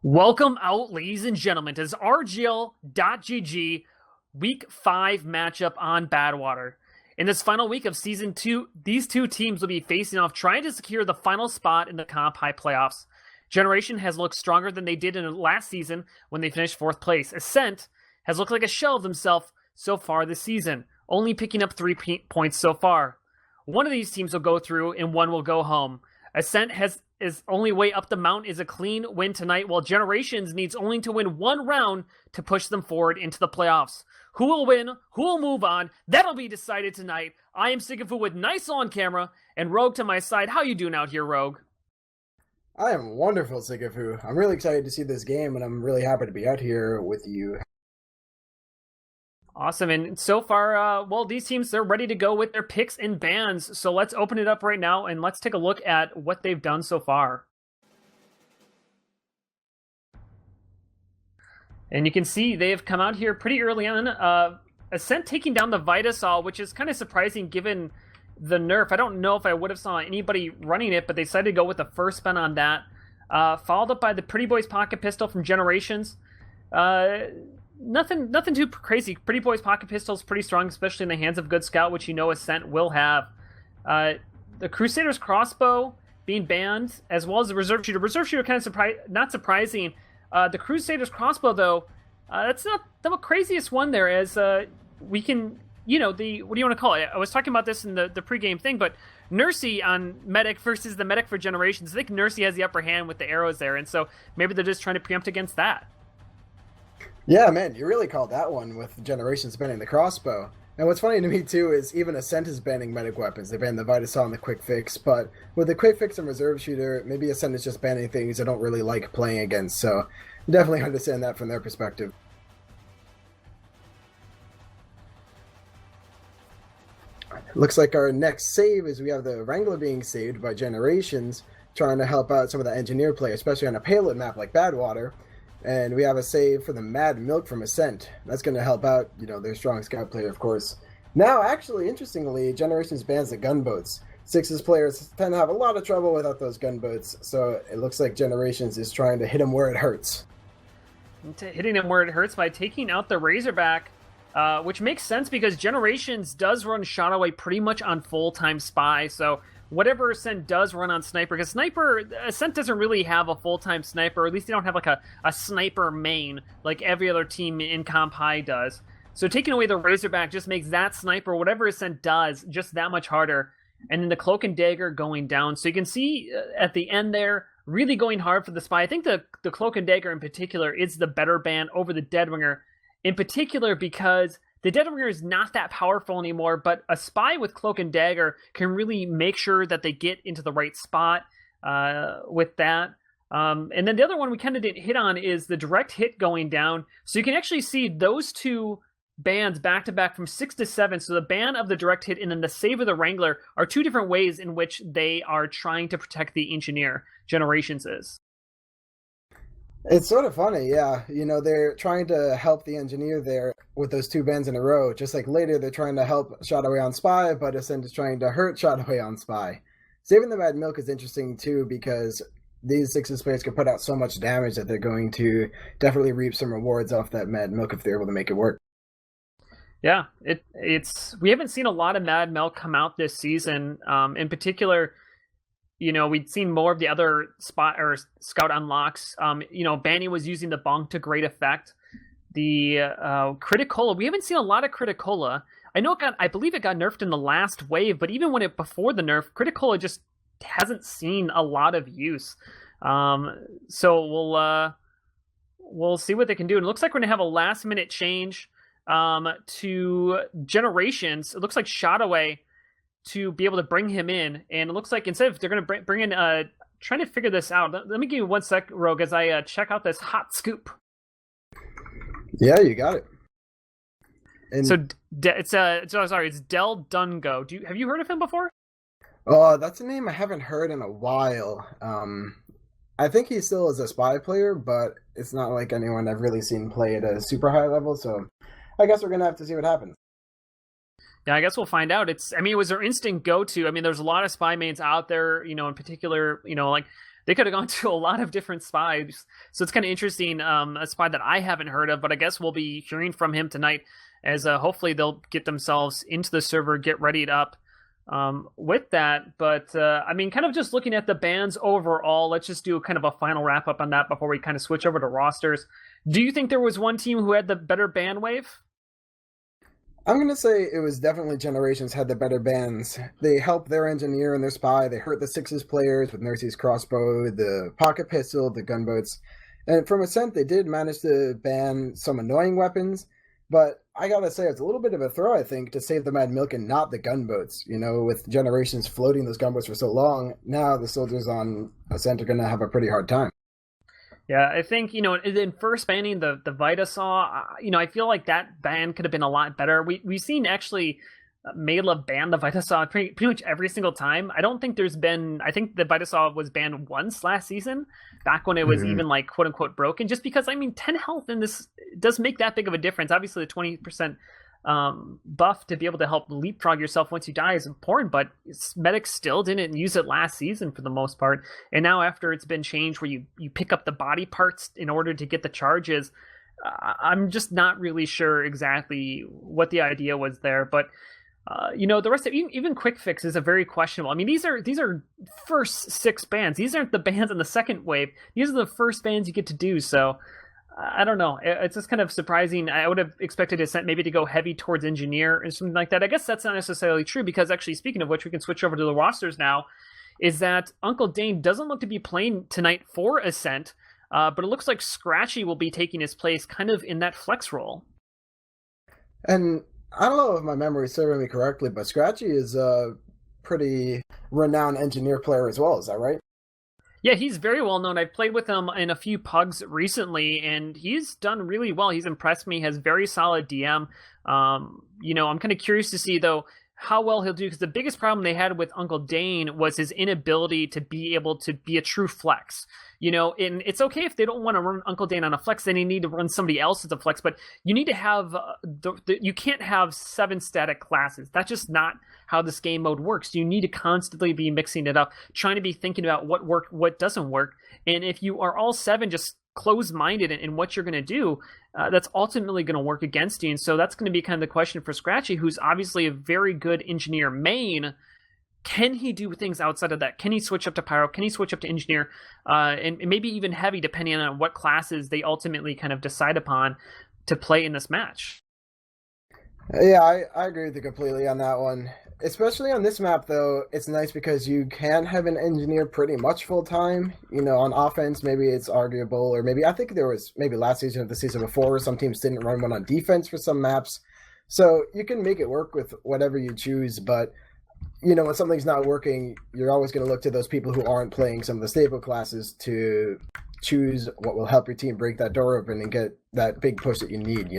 Welcome out, ladies and gentlemen, to this RGL.GG Week 5 matchup on Badwater. In this final week of Season 2, these two teams will be facing off trying to secure the final spot in the Comp High playoffs. Generation has looked stronger than they did in last season when they finished 4th place. Ascent has looked like a shell of themselves so far this season, only picking up 3 points so far. One of these teams will go through and one will go home. Ascent is only way up the mountain is a clean win tonight, while Generations needs only to win one round to push them forward into the playoffs. Who will win? Who will move on? That'll be decided tonight. I am sigafoo with Nice on camera and Rogue to my side. How you doing out here, Rogue? I am wonderful, sigafoo. I'm really excited to see this game, and I'm really happy to be out here with you. Awesome. And so far, these teams, they're ready to go with their picks and bans. So let's open it up right now and let's take a look at what they've done so far. And you can see they have come out here pretty early on. Ascent taking down the Wiethoofd, which is kind of surprising given the nerf. I don't know if I would have saw anybody running it, but they decided to go with the first spin on that. Followed up by the Pretty Boys Pocket Pistol from Generations. Nothing too crazy. Pretty Boys Pocket Pistol is pretty strong, especially in the hands of Good Scout, which you know Ascent will have. The Crusader's Crossbow being banned, as well as the Reserve Shooter. Reserve Shooter kind of not surprising. The Crusader's Crossbow, though, that's not the craziest one there, as we can, what do you want to call it? I was talking about this in the pregame thing, but Nursey on Medic versus the Medic for Generations. I think Nursey has the upper hand with the arrows there, and so maybe they're just trying to preempt against that. Yeah, man, you really called that one with Generations banning the crossbow. And what's funny to me, too, is even Ascent is banning medic weapons. They banned the Wiethoofd and the Quick Fix, but with the Quick Fix and Reserve Shooter, maybe Ascent is just banning things I don't really like playing against, so definitely understand that from their perspective. Looks like our next save is we have the Wrangler being saved by Generations, trying to help out some of the engineer play, especially on a payload map like Badwater. And we have a save for the Mad Milk from Ascent. That's going to help out, their strong scout player, of course. Now, actually, interestingly, Generations bans the gunboats. Sixes players tend to have a lot of trouble without those gunboats, so it looks like Generations is trying to hit them where it hurts. Hitting them where it hurts by taking out the Razorback, which makes sense because Generations does run Shot Away pretty much on full-time Spy, so whatever Ascent does run on Sniper, because Ascent doesn't really have a full-time Sniper, or at least they don't have like a Sniper main like every other team in Comp High does. So taking away the Razorback just makes that Sniper, whatever Ascent does, just that much harder. And then the Cloak and Dagger going down. So you can see at the end there, really going hard for the Spy. I think the Cloak and Dagger in particular is the better ban over the Deadwinger, in particular because the Deadwinger is not that powerful anymore, but a Spy with Cloak and Dagger can really make sure that they get into the right spot with that. And then the other one we kind of didn't hit on is the direct hit going down. So you can actually see those two bans back to back from 6 to 7. So the ban of the direct hit and then the save of the Wrangler are two different ways in which they are trying to protect the Engineer. Generations is. It's sort of funny, yeah. They're trying to help the engineer there with those two bans in a row. Just like later, they're trying to help Shot Away on Spy, but Ascent is trying to hurt Shot Away on Spy. Saving the Mad Milk is interesting, too, because these Sixes players can put out so much damage that they're going to definitely reap some rewards off that Mad Milk if they're able to make it work. Yeah, we haven't seen a lot of Mad Milk come out this season. In particular, we'd seen more of the other spot or scout unlocks. Banny was using the bonk to great effect. The Criticola, we haven't seen a lot of Criticola. I believe it got nerfed in the last wave, but even before the nerf, Criticola just hasn't seen a lot of use. So we'll see what they can do. And it looks like we're gonna have a last minute change to Generations. It looks like Shot Away to be able to bring him in, and it looks like instead of they're going to bring in trying to figure this out. Let me give you 1 sec, Rogue, as I check out this hot scoop. Yeah, you got it. And so it's Del Dungo. Have you heard of him before? that's a name I haven't heard in a while. I think he still is a Spy player, but it's not like anyone I've really seen play at a super high level, so I guess we're going to have to see what happens. Yeah, I guess we'll find out. It was their instant go-to. There's a lot of Spy mains out there, in particular, like they could have gone to a lot of different spies. So it's kind of interesting. A spy that I haven't heard of, but I guess we'll be hearing from him tonight as hopefully they'll get themselves into the server, get readied up with that. But I mean, kind of just looking at the bans overall, let's just do kind of a final wrap up on that before we kind of switch over to rosters. Do you think there was one team who had the better ban wave? I'm going to say it was definitely Generations had the better bans. They helped their engineer and their spy. They hurt the Sixes players with Mercy's crossbow, the pocket pistol, the gunboats. And from Ascent, they did manage to ban some annoying weapons. But I got to say, it's a little bit of a throw, I think, to save the Mad Milk and not the gunboats. You know, with Generations floating those gunboats for so long, now the soldiers on Ascent are going to have a pretty hard time. Yeah, I think, in first banning the Wiethoofd, I feel like that ban could have been a lot better. We've seen actually Mela ban the Wiethoofd pretty much every single time. I don't think I think the Wiethoofd was banned once last season, back when it was even like quote unquote broken, just because, 10 health in this does make that big of a difference. Obviously the 20% buff to be able to help leapfrog yourself once you die is important, but medics still didn't use it last season for the most part, and now after it's been changed where you pick up the body parts in order to get the charges, I'm just not really sure exactly what the idea was there. But the rest of even quick fix is a very questionable. I mean, these are first 6 bans. These aren't the bans in the second wave. These are the first bans you get to do. So I don't know. It's just kind of surprising. I would have expected Ascent maybe to go heavy towards Engineer or something like that. I guess that's not necessarily true, because actually, speaking of which, we can switch over to the rosters now, is that Uncle Dane doesn't look to be playing tonight for Ascent, but it looks like Scratchy will be taking his place kind of in that flex role. And I don't know if my memory is serving me correctly, but Scratchy is a pretty renowned Engineer player as well. Is that right? Yeah, he's very well known. I've played with him in a few pugs recently, and he's done really well. He's impressed me. Has very solid DM. I'm kind of curious to see, though, how well he'll do, because the biggest problem they had with Uncle Dane was his inability to be able to be a true flex. And it's okay if they don't want to run Uncle Dane on a flex, then they need to run somebody else as a flex, but you need to have you can't have 7 static classes. That's just not how this game mode works. You need to constantly be mixing it up, trying to be thinking about what doesn't work. And if you are all 7 just closed-minded in what you're going to do, that's ultimately going to work against you. And so that's going to be kind of the question for Scratchy, who's obviously a very good Engineer main. Can he do things outside of that? Can he switch up to Pyro? Can he switch up to Engineer? And maybe even Heavy, depending on what classes they ultimately kind of decide upon to play in this match. Yeah, I agree with you completely on that one. Especially on this map, though, it's nice because you can have an Engineer pretty much full-time. On offense, maybe it's arguable, or maybe I think there was maybe last season or the season before, some teams didn't run one on defense for some maps. So you can make it work with whatever you choose, but when something's not working, you're always going to look to those people who aren't playing some of the staple classes to choose what will help your team break that door open and get that big push that you need,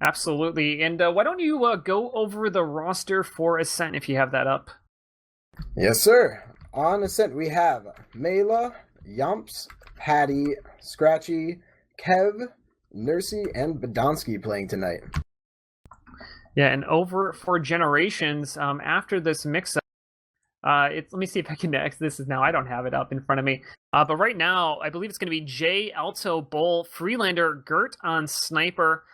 Absolutely. And why don't you go over the roster for Ascent if you have that up? Yes, sir. On Ascent, we have Mela, Yumps, Patty, Scratchy, Kev, Nursey, and Badonsky playing tonight. Yeah, and over for Generations, after this mix-up, let me see if I can exit this. Now I don't have it up in front of me. But right now, I believe it's going to be Jay, Alto, Bull, Freelander, Gert on Sniper,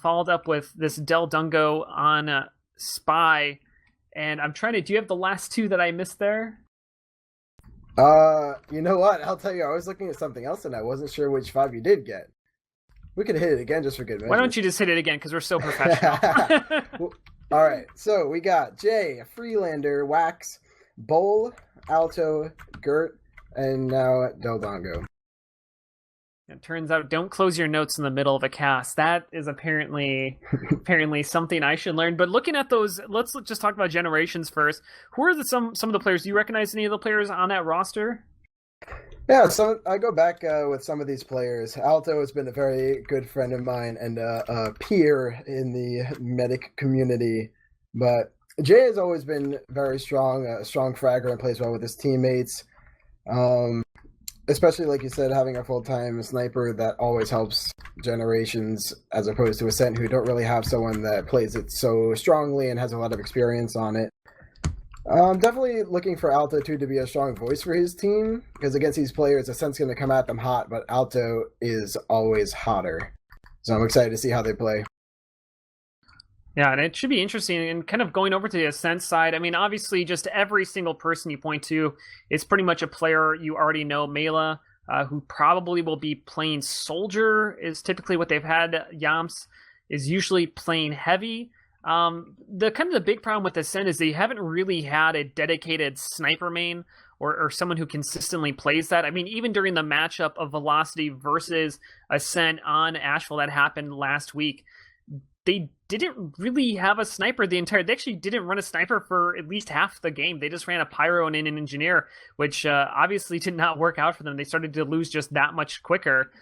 followed up with this Del Dungo on Spy. And I'm trying to... Do you have the last 2 that I missed there? You know what? I'll tell you, I was looking at something else and I wasn't sure which 5 you did get. We could hit it again just for good measure. Why don't you just hit it again, because we're so professional. All right, so we got Jay, Freelander, Wax, Bull, Alto, Gert, and now Del Dongo. It turns out, don't close your notes in the middle of a cast. That is apparently something I should learn. But looking at those, let's just talk about Generations first. Who are some of the players? Do you recognize any of the players on that roster? Yeah, so I go back with some of these players. Alto has been a very good friend of mine and a peer in the medic community. But Jay has always been very strong, a strong fragger, and plays well with his teammates. Especially, like you said, having a full-time sniper, that always helps Generations, as opposed to Ascent, who don't really have someone that plays it so strongly and has a lot of experience on it. Definitely looking for Alto too to be a strong voice for his team because against these players, Ascent's going to come at them hot, but Alto is always hotter. So I'm excited to see how they play. Yeah, and it should be interesting. And kind of going over to the Ascent side, I mean, obviously, just every single person you point to is pretty much a player you already know. Mela, who probably will be playing Soldier, is typically what they've had. Yamps is usually playing heavy. The big problem with Ascent is they haven't really had a dedicated sniper main or someone who consistently plays that. I mean, even during the matchup of Velocity versus Ascent on Asheville that happened last week, they didn't really have a sniper they actually didn't run a sniper for at least half the game. They just ran a Pyro and an engineer, which obviously did not work out for them. They started to lose just that much quicker.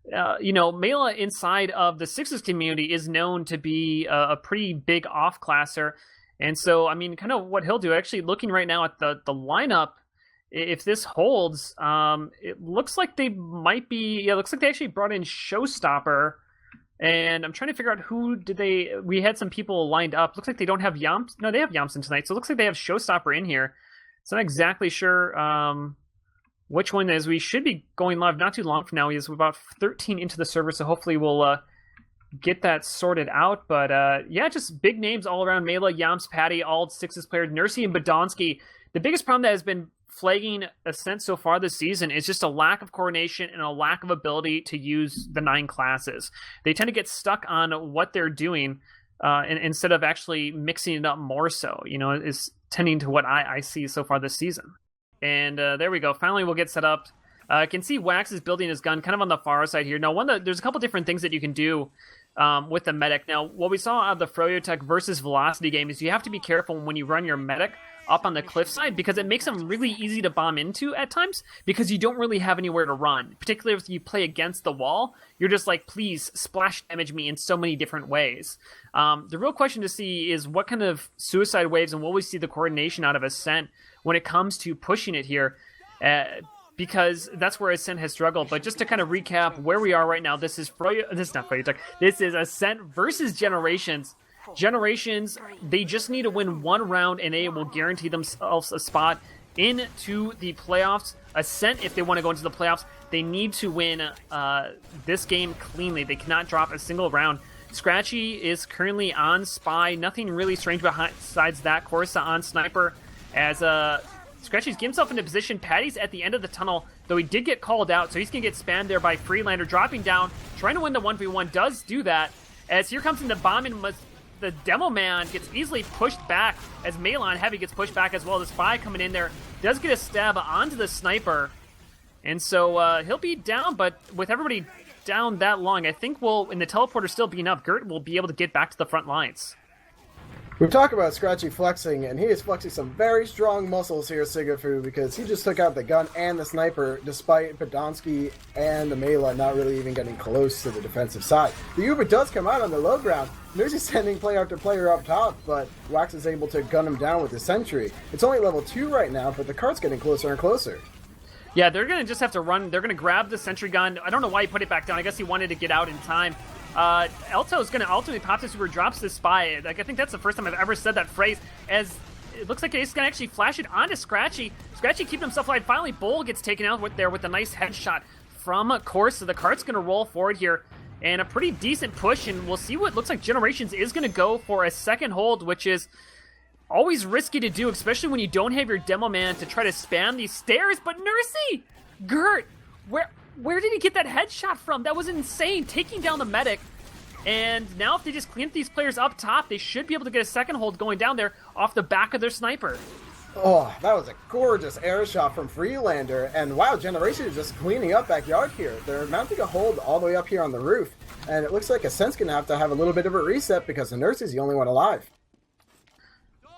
Mela inside of the Sixes community is known to be a pretty big off-classer. And so, I mean, kind of what he'll do, actually looking right now at the lineup, if this holds, it looks like they might be, it looks like they actually brought in Showstopper. And I'm trying to figure out we had some people lined up. Looks like they don't have Yamps. No, they have Yampson tonight. So it looks like they have Showstopper in here. So I'm not exactly sure which one is. We should be going live not too long from now. He's about 13 into the server, so hopefully we'll get that sorted out. But yeah, just big names all around. Mela, Yamps, Patty, all Sixes players. Nursey and Badonsky. The biggest problem that has been flagging Ascent so far this season is just a lack of coordination and a lack of ability to use the 9 classes. They tend to get stuck on what they're doing instead of actually mixing it up more so, is tending to what I see so far this season. And there we go. Finally, we'll get set up. I can see Wax is building his gun kind of on the far side here. Now, there's a couple different things that you can do with the medic. Now, what we saw out of the Froyotech versus Velocity game is you have to be careful when you run your medic up on the cliffside because it makes them really easy to bomb into at times because you don't really have anywhere to run. Particularly if you play against the wall, you're just like, please splash damage me in so many different ways. The real question to see is what kind of suicide waves and will we see the coordination out of Ascent when it comes to pushing it here, because that's where Ascent has struggled. But just to kind of recap where we are right now, this is not Froyotech. This is Ascent versus Generations. Generations, they just need to win one round and they will guarantee themselves a spot into the playoffs. Ascent, if they want to go into the playoffs, they need to win this game cleanly. They cannot drop a single round. Scratchy is currently on Spy. Nothing really strange besides that. Corsa on Sniper as Scratchy's getting himself into position. Patty's at the end of the tunnel, though he did get called out, so he's going to get spammed there by Freelander, dropping down, trying to win the 1v1, does do that, as here comes in the bomb, and the Demo Man gets easily pushed back, as Malon Heavy gets pushed back as well. The Spy coming in there, does get a stab onto the Sniper, and so he'll be down, but with everybody down that long, I think and the teleporter still being up, Gert will be able to get back to the front lines. We've talked about Scratchy flexing, and he is flexing some very strong muscles here, sigafoo, because he just took out the gun and the sniper, despite Podonsky and the Mela not really even getting close to the defensive side. The Uber does come out on the low ground. Nursey's sending player after player up top, but Wax is able to gun him down with the sentry. It's only level 2 right now, but the cart's getting closer and closer. Yeah, they're going to just have to run. They're going to grab the sentry gun. I don't know why he put it back down. I guess he wanted to get out in time. Elto is going to ultimately pop this Uber, drops this Spy. Like, I think that's the first time I've ever said that phrase, as it looks like he's going to actually flash it onto Scratchy. Scratchy keeping himself alive. Finally, Bull gets taken out with a nice headshot from Course. So the cart's going to roll forward here, and a pretty decent push, and we'll see what looks like Generations is going to go for a second hold, which is always risky to do, especially when you don't have your Demo Man to try to spam these stairs. But Nursey! Gert! Where did he get that headshot from? That was insane, taking down the medic. And now if they just clean up these players up top, they should be able to get a second hold going down there off the back of their sniper. Oh, that was a gorgeous air shot from Freelander. And wow, Generation is just cleaning up backyard here. They're mounting a hold all the way up here on the roof. And it looks like Ascent's going to have a little bit of a reset because the Nurse is the only one alive.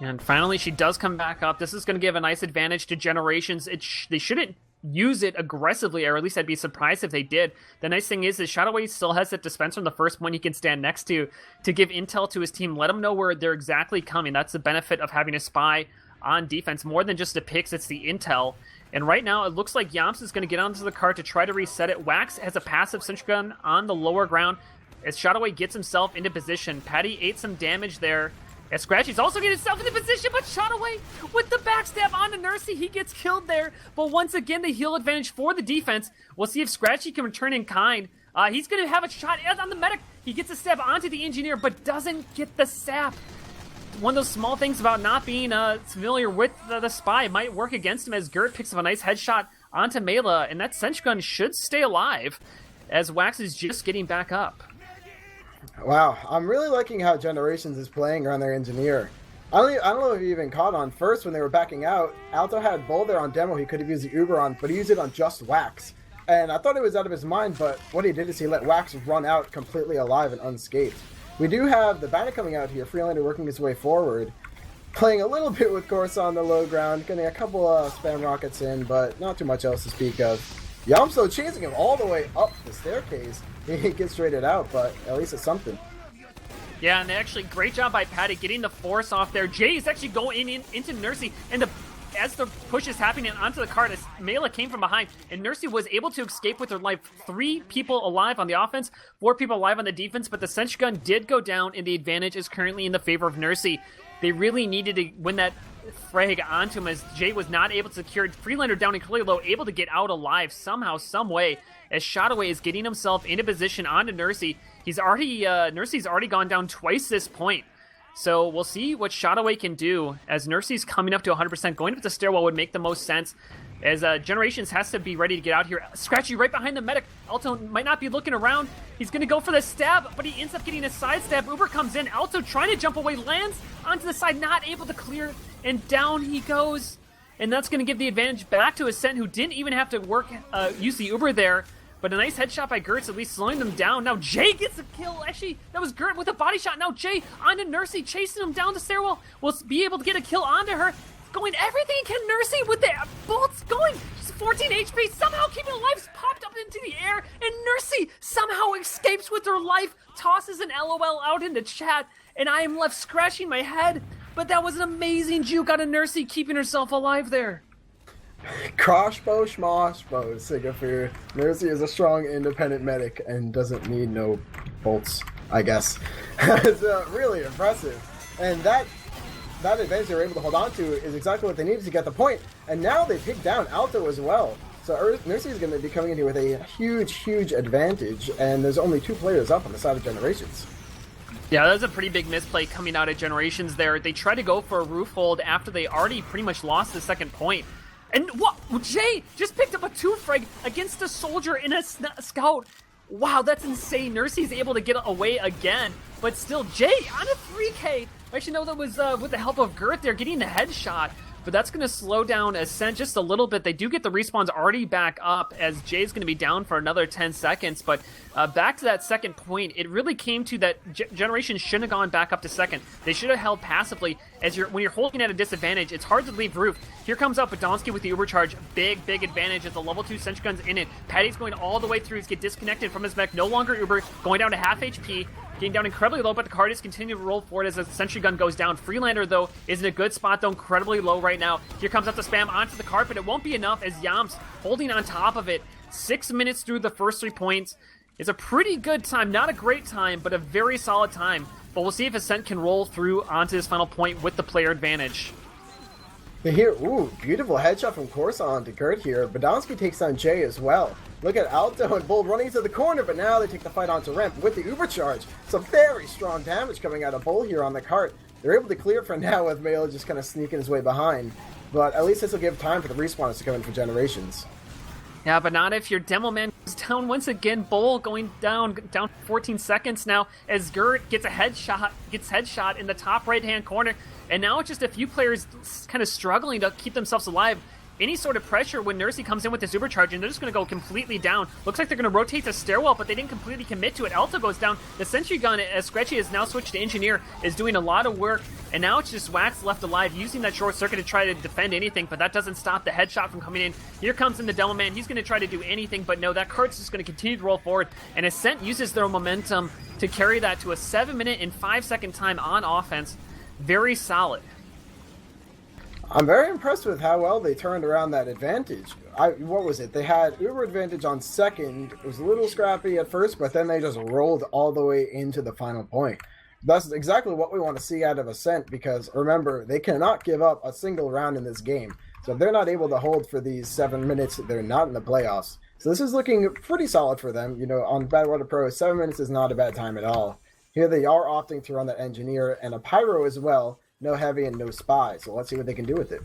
And finally, she does come back up. This is going to give a nice advantage to Generations. They shouldn't use it aggressively, or at least I'd be surprised if they did. The nice thing is Shadowway still has that dispenser on the first one he can stand next to give intel to his team, let them know where they're exactly coming. That's the benefit of having a Spy on defense. More than just the picks, it's the intel. And right now, it looks like Yamps is going to get onto the cart to try to reset it. Wax has a passive sentry gun on the lower ground as Shadowway gets himself into position. Patty ate some damage there As Scratchy's also getting himself in the position, but shot away with the backstab onto Nursey. He gets killed there, but once again, the heal advantage for the defense. We'll see if Scratchy can return in kind. He's going to have a shot on the medic. He gets a stab onto the engineer, but doesn't get the sap. One of those small things about not being familiar with the spy might work against him as Gert picks up a nice headshot onto Mela, and that Sench gun should stay alive as Wax is just getting back up. Wow, I'm really liking how Generations is playing around their engineer. I don't know if you even caught on first when they were backing out. Alto had Bull there on demo he could have used the Uber on, but he used it on just Wax. And I thought it was out of his mind, but what he did is he let Wax run out completely alive and unscathed. We do have the Bandit coming out here, Prolander working his way forward, playing a little bit with Corsa on the low ground, getting a couple of spam rockets in, but not too much else to speak of. Yamso chasing him all the way up the staircase. He gets traded out, but at least it's something. Yeah, and actually, great job by Patty getting the force off there. Jay is actually going into Nursey, and as the push is happening onto the cart, as Mela came from behind, and Nursey was able to escape with her life. 3 people alive on the offense, 4 people alive on the defense, but the Sench gun did go down, and the advantage is currently in the favor of Nursey. They really needed to win that frag onto him as Jay was not able to secure it. Freelander down incredibly low, able to get out alive somehow, some way, as Shotaway is getting himself into position onto Nursey. Nursey's already gone down twice this point. So we'll see what Shotaway can do as Nursey's coming up to 100%. Going up the stairwell would make the most sense as Generations has to be ready to get out here. Scratchy right behind the medic. Alto might not be looking around. He's going to go for the stab, but he ends up getting a side stab. Uber comes in. Alto trying to jump away, lands onto the side, not able to clear, and down he goes. And that's going to give the advantage back to Ascent, who didn't even have to use the Uber there. But a nice headshot by Gertz, at least slowing them down. Now Jay gets a kill. Actually, that was Gert with a body shot. Now Jay onto Nursey, chasing him down the stairwell. Will be able to get a kill onto her. Going everything can Nursey with the bolts going. She's 14 HP, somehow keeping alive, popped up into the air. And Nursey somehow escapes with her life, tosses an LOL out into chat. And I am left scratching my head. But that was an amazing juke out of Nursey, keeping herself alive there. Crossbow, schmoshbow, sigafoo. Nursey is a strong, independent medic and doesn't need no bolts, I guess. It's really impressive. And that advantage they were able to hold on to is exactly what they needed to get the point. And now they pick down Alto as well. So Nursey is going to be coming in here with a huge, huge advantage. And there's only 2 players up on the side of Generations. Yeah, that was a pretty big misplay coming out of Generations there. They tried to go for a roof hold after they already pretty much lost the second point. And what? Jay just picked up a 2-frag against a soldier and a scout. Wow, that's insane. Nursey's able to get away again. But still, Jay on a 3K. Actually, no, that was with the help of Gert there, getting the headshot. But that's going to slow down Ascent just a little bit. They do get the respawns already back up as Jay's going to be down for another 10 seconds. But back to that second point, it really came to that Generation shouldn't have gone back up to second. They should have held passively. When you're holding at a disadvantage, it's hard to leave roof. Here comes out Badonsky with the Uber charge. Big advantage as the level 2 Sench gun's in it. Patty's going all the way through. He's get disconnected from his mech. No longer Uber, going down to half HP. Getting down incredibly low, but the card is continuing to roll forward as the sentry gun goes down. Freelander, though, is in a good spot, though, incredibly low right now. Here comes up the spam onto the card, but it won't be enough as Yams holding on top of it. 6 minutes through the first 3 points. It's a pretty good time. Not a great time, but a very solid time. But we'll see if Ascent can roll through onto this final point with the player advantage. Here, ooh, beautiful headshot from Corsa onto Gert here. Badonsky takes on Jay as well. Look at Alto and Bull running to the corner, but now they take the fight onto ramp with the Uber charge. Some very strong damage coming out of Bull here on the cart. They're able to clear for now with Mela just kind of sneaking his way behind. But at least this will give time for the respawners to come in for Generations. Yeah, but not if your demo man goes down once again. Bull going down 14 seconds now as Gert gets headshot in the top right-hand corner. And now it's just a few players kind of struggling to keep themselves alive. Any sort of pressure when Nursey comes in with this supercharge, and they're just going to go completely down. Looks like they're going to rotate the stairwell, but they didn't completely commit to it. Alto goes down. The sentry gun, as Scratchy has now switched to Engineer, is doing a lot of work. And now it's just Wax left alive, using that short circuit to try to defend anything, but that doesn't stop the headshot from coming in. Here comes in the Demo Man. He's going to try to do anything, but no, that cart's just going to continue to roll forward. And Ascent uses their momentum to carry that to a 7-minute and 5-second time on offense. Very solid. I'm very impressed with how well they turned around that advantage. What was it? They had Uber advantage on second. It was a little scrappy at first, but then they just rolled all the way into the final point. That's exactly what we want to see out of Ascent, because remember, they cannot give up a single round in this game. So if they're not able to hold for these 7 minutes, they're not in the playoffs. So this is looking pretty solid for them. You know, on Badwater Pro, 7 minutes is not a bad time at all. Here they are opting to run that Engineer and a Pyro as well. No Heavy and no Spy. So let's see what they can do with it.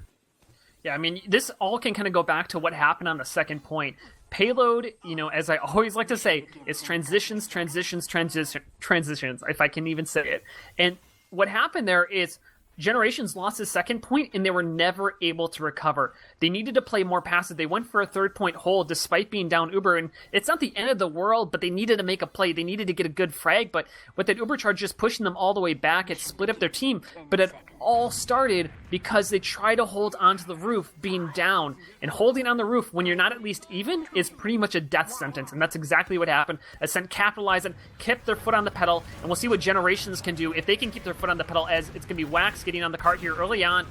Yeah, I mean, this all can kind of go back to what happened on the second point. Payload, you know, as I always like to say, is transitions, if I can even say it. And what happened there is Generations lost his second point, and they were never able to recover. They needed to play more passive. They went for a 3rd-point hold despite being down Uber, and it's not the end of the world, but they needed to make a play. They needed to get a good frag, but with that Uber charge just pushing them all the way back, it split up their team. But it all started because they tried to hold onto the roof being down, and holding on the roof when you're not at least even is pretty much a death sentence, and that's exactly what happened. Ascent capitalized and kept their foot on the pedal, and we'll see what Generations can do if they can keep their foot on the pedal, as it's going to be Wax getting on the cart here early on.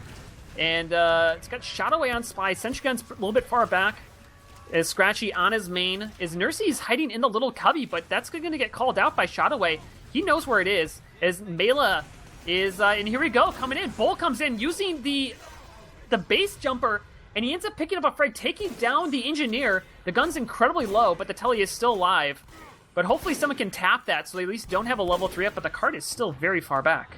And it's got shot away on Spy. Sentry Gun's a little bit far back. Is Scratchy on his main. Is Nursey's hiding in the little cubby, but that's going to get called out by Shot Away. He knows where it is. As Mela is, and here we go, coming in. Bull comes in using the base jumper, and he ends up picking up a frag, taking down the Engineer. The gun's incredibly low, but the Telly is still alive. But hopefully someone can tap that, so they at least don't have a level 3 up, but the cart is still very far back.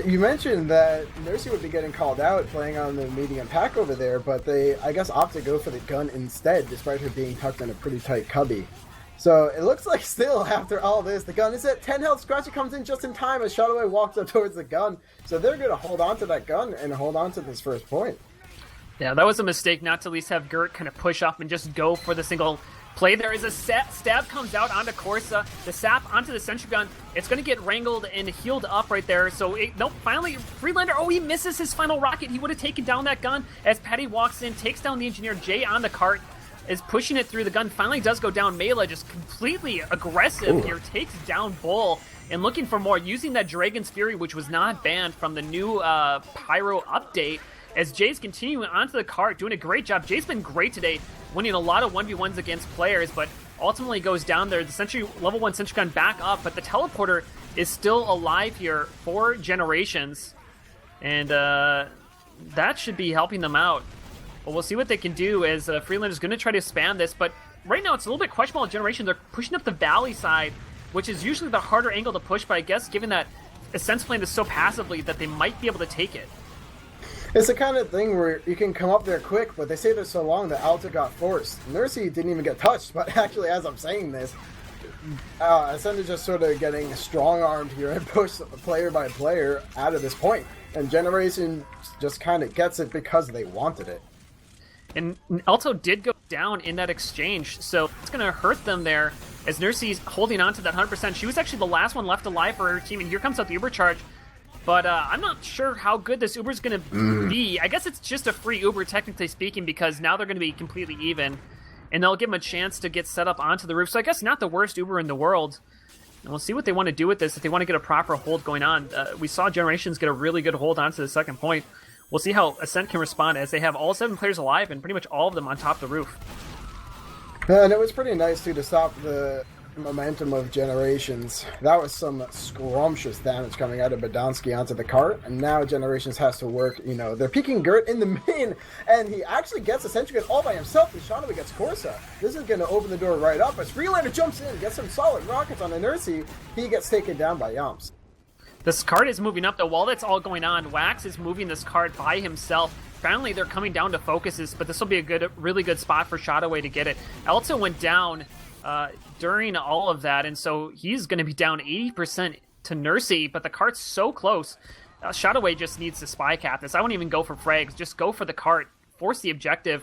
You mentioned that Nursey would be getting called out playing on the medium pack over there, but they, I guess, opt to go for the gun instead, despite her being tucked in a pretty tight cubby. So it looks like still, after all this, the gun is at 10 health. Scratchy comes in just in time as Shotaway walks up towards the gun. So they're going to hold on to that gun and hold on to this first point. Yeah, that was a mistake not to at least have Gert kind of push up and just go for the single play. There is a stab comes out onto Corsa, the sap onto the sentry gun. It's going to get wrangled and healed up right there. So, nope, finally, Prolander, he misses his final rocket. He would have taken down that gun as Patty walks in, takes down the Engineer. Jay on the cart is pushing it through. The gun finally does go down. Mela just completely aggressive here, takes down Bull and looking for more, using that Dragon's Fury, which was not banned from the new Pyro update. As Jay's continuing onto the cart, doing a great job. Jay's been great today, winning a lot of 1v1s against players, but ultimately goes down there. The level 1 Sentry Gun back up, but the Teleporter is still alive here for Generations, and that should be helping them out. But we'll see what they can do, as Freeland is going to try to spam this, but right now it's a little bit questionable. Generations, they're pushing up the valley side, which is usually the harder angle to push, but I guess given that Ascent's playing this so passively that they might be able to take it. It's the kind of thing where you can come up there quick, but they say they're so long that Alta got forced. Nursey didn't even get touched, but actually, as I'm saying this, Ascent is just sort of getting strong-armed here and pushed player by player out of this point. And Generation just kind of gets it because they wanted it. And Alto did go down in that exchange, so it's going to hurt them there as Nursey's holding on to that 100%. She was actually the last one left alive for her team, and here comes out the Uber charge. But I'm not sure how good this Uber's going to be. I guess it's just a free Uber, technically speaking, because now they're going to be completely even. And they'll give them a chance to get set up onto the roof. So I guess not the worst Uber in the world. And we'll see what they want to do with this, if they want to get a proper hold going on. We saw Generations get a really good hold onto the second point. We'll see how Ascent can respond, as they have all 7 players alive and pretty much all of them on top of the roof. And it was pretty nice, too, to stop the momentum of Generations. That was some scrumptious damage coming out of Badonsky onto the cart, and now Generations has to work, they're peeking Gert in the main, and he actually gets a Sentry Gun all by himself. Shadowy gets Corsa. This is going to open the door right up as Freelander jumps in, gets some solid rockets on the Nursey. He gets taken down by Yomps. This cart is moving up, though. While that's all going on, Wax is moving this cart by himself. Finally, they're coming down to focuses, but this will be a really good spot for Shotaway to get it. Elto went down during all of that, and so he's going to be down 80% to Nursey, but the cart's so close. Shotaway just needs to spy cap this. I won't even go for frags, just go for the cart, force the objective,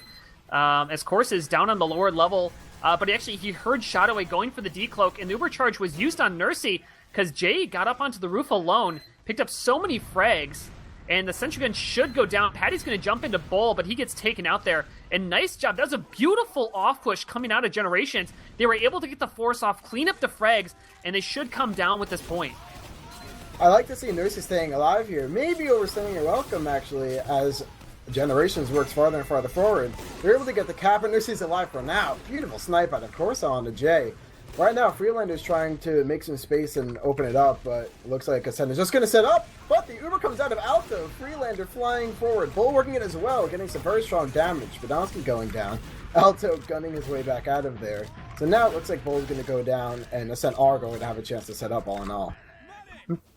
as Corsa is down on the lower level, but he heard Shotaway going for the decloak, and the Uber charge was used on Nursey, because Jay got up onto the roof alone, picked up so many frags, and the Sentry Gun should go down. Patty's going to jump into Bull, but he gets taken out there. And nice job. That was a beautiful off-push coming out of Generations. They were able to get the force off, clean up the frags, and they should come down with this point. I like to see Nursey staying alive here. Maybe overstaying your welcome, actually, as Generations works farther and farther forward. They're able to get the cap, and Nursey's alive for now. Beautiful snipe out of Corsa onto Jay. Right now, Freelander is trying to make some space and open it up, but it looks like Ascent is just going to set up. But the Uber comes out of Alto. Freelander flying forward. Bull working it as well, getting some very strong damage. Badonsky going down. Alto gunning his way back out of there. So now it looks like Bull's going to go down, and Ascent are going to have a chance to set up all in all.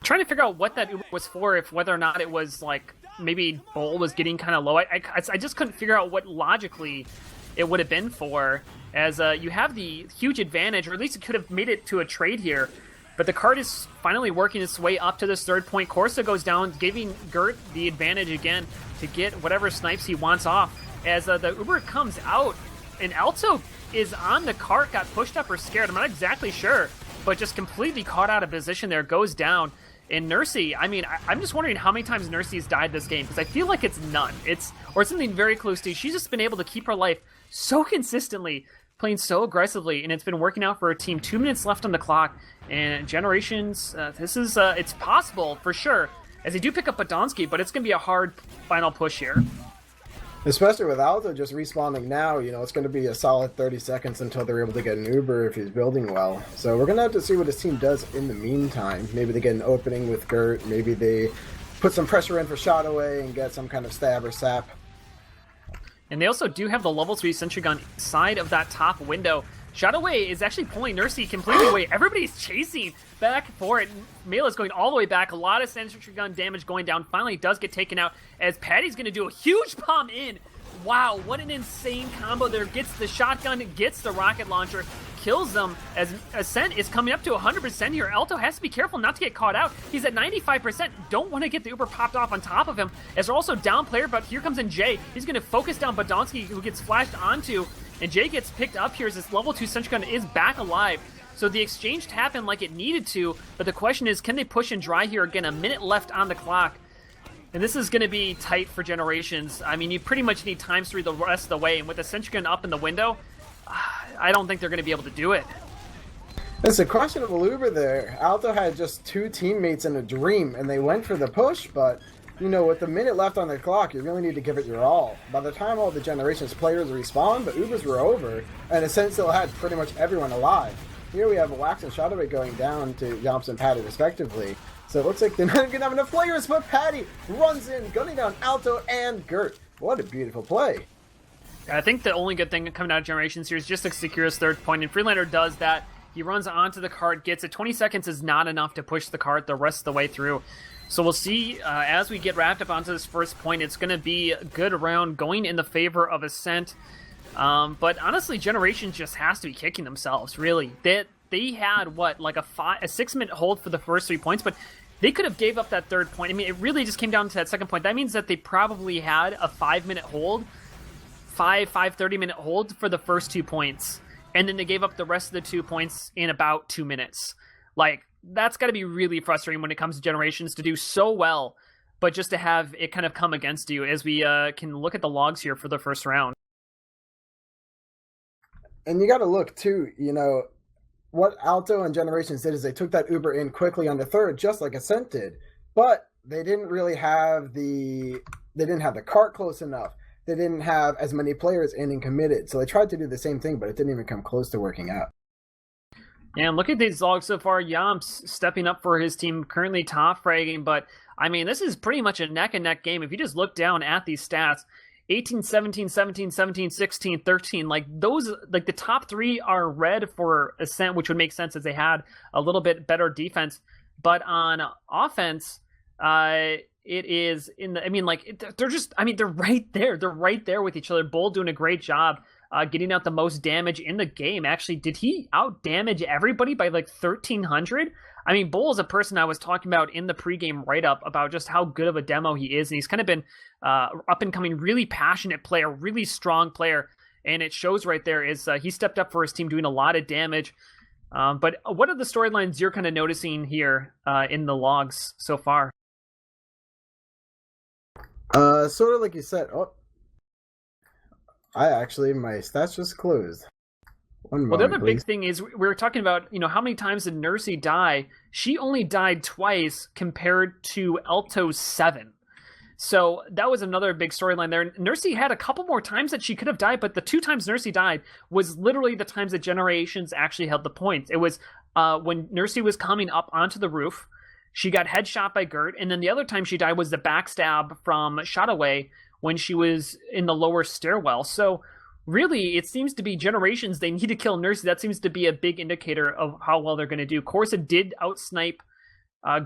Trying to figure out what that Uber was for, if whether or not it was like maybe Bull was getting kind of low. I just couldn't figure out what logically it would have been for, as you have the huge advantage, or at least it could have made it to a trade here. But the card is finally working its way up to this third point. Corsa goes down, giving Gert the advantage again to get whatever snipes he wants off. As the Uber comes out, and Alto is on the cart, got pushed up or scared. I'm not exactly sure, but just completely caught out of position there, goes down. And Nursey, I mean, I'm just wondering how many times Nursey's died this game, because I feel like it's none. Or something very close to. She's just been able to keep her life so consistently, playing so aggressively, and it's been working out for her team. 2 minutes left on the clock, and Generations, it's possible for sure, as they do pick up Badonsky, but it's going to be a hard final push here. Especially with Alto just respawning now, it's going to be a solid 30 seconds until they're able to get an Uber if he's building well. So we're going to have to see what his team does in the meantime. Maybe they get an opening with Gert, maybe they put some pressure in for shot away and get some kind of stab or sap. And they also do have the level 3 sentry gun side of that top window. Shotaway is actually pulling Nursey completely away. Everybody's chasing back for it. Mela's going all the way back. A lot of sentry gun damage going down. Finally does get taken out as Patty's going to do a huge bomb in. Wow, what an insane combo there. Gets the shotgun, gets the rocket launcher, kills them as Ascent is coming up to 100% here. Alto has to be careful not to get caught out. He's at 95%. Don't want to get the Uber popped off on top of him, as they're also down player, but here comes in Jay. He's going to focus down Badonsky, who gets flashed onto, and Jay gets picked up here as this level 2 sentry gun is back alive. So the exchange happened like it needed to, but the question is, can they push and dry here? Again, a minute left on the clock. And this is going to be tight for Generations. I mean, you pretty much need times 3 the rest of the way, and with the sentry gun up in the window, I don't think they're going to be able to do it. It's a questionable Uber there. Alto had just 2 teammates in a dream, and they went for the push, but, with the minute left on the clock, you really need to give it your all. By the time all the Generations players respawned, the Ubers were over, and Ascent still had pretty much everyone alive. Here we have a Wax and Shotaway going down to Yomps and Patty, respectively. So it looks like they're not going to have enough players, but Patty runs in, gunning down Alto and Gert. What a beautiful play. I think the only good thing coming out of Generations here is just to secure his third point, and Freelander does that. He runs onto the cart, gets it. 20 seconds is not enough to push the cart the rest of the way through. So we'll see as we get wrapped up onto this first point. It's going to be a good round going in the favor of Ascent. But honestly, Generations just has to be kicking themselves, really. They had, like a 6-minute hold for the first 3 points, but they could have gave up that third point. I mean, it really just came down to that second point. That means that they probably had a 5-minute hold, 30-minute hold for the first 2 points. And then they gave up the rest of the 2 points in about 2 minutes. Like, that's got to be really frustrating when it comes to Generations to do so well, but just to have it kind of come against you, as we can look at the logs here for the first round. And you got to look, too, what Alto and Generations did is they took that Uber in quickly on the third, just like Ascent did. But they didn't really have the cart close enough. They didn't have as many players in and committed. So they tried to do the same thing, but it didn't even come close to working out. And look at these logs so far. Yomps stepping up for his team, currently top fragging. But, I mean, this is pretty much a neck-and-neck game. If you just look down at these stats, 18, 17, 17, 17, 16, 13. Like, those, like, the top 3 are red for Ascent, which would make sense as they had a little bit better defense. But on offense, it is in the, I mean, like, they're just, I mean, they're right there. They're right there with each other. Bull doing a great job getting out the most damage in the game. Actually, did he out damage everybody by like 1,300? I mean, Bull is a person I was talking about in the pregame write-up about just how good of a demo he is. And he's kind of been up-and-coming, really passionate player, really strong player. And it shows right there is he stepped up for his team doing a lot of damage. But what are the storylines you're kind of noticing here in the logs so far? Sort of like you said. Oh, my stats just closed. Well, the other big thing is we were talking about, how many times did Nursey die? She only died twice compared to Alto's 7. So that was another big storyline there. Nursey had a couple more times that she could have died, but the 2 times Nursey died was literally the times that Generations actually held the points. It was when Nursey was coming up onto the roof, she got headshot by Gert, and then the other time she died was the backstab from Shotaway when she was in the lower stairwell. So really, it seems to be Generations, they need to kill Nursey. That seems to be a big indicator of how well they're going to do. Corsa did outsnipe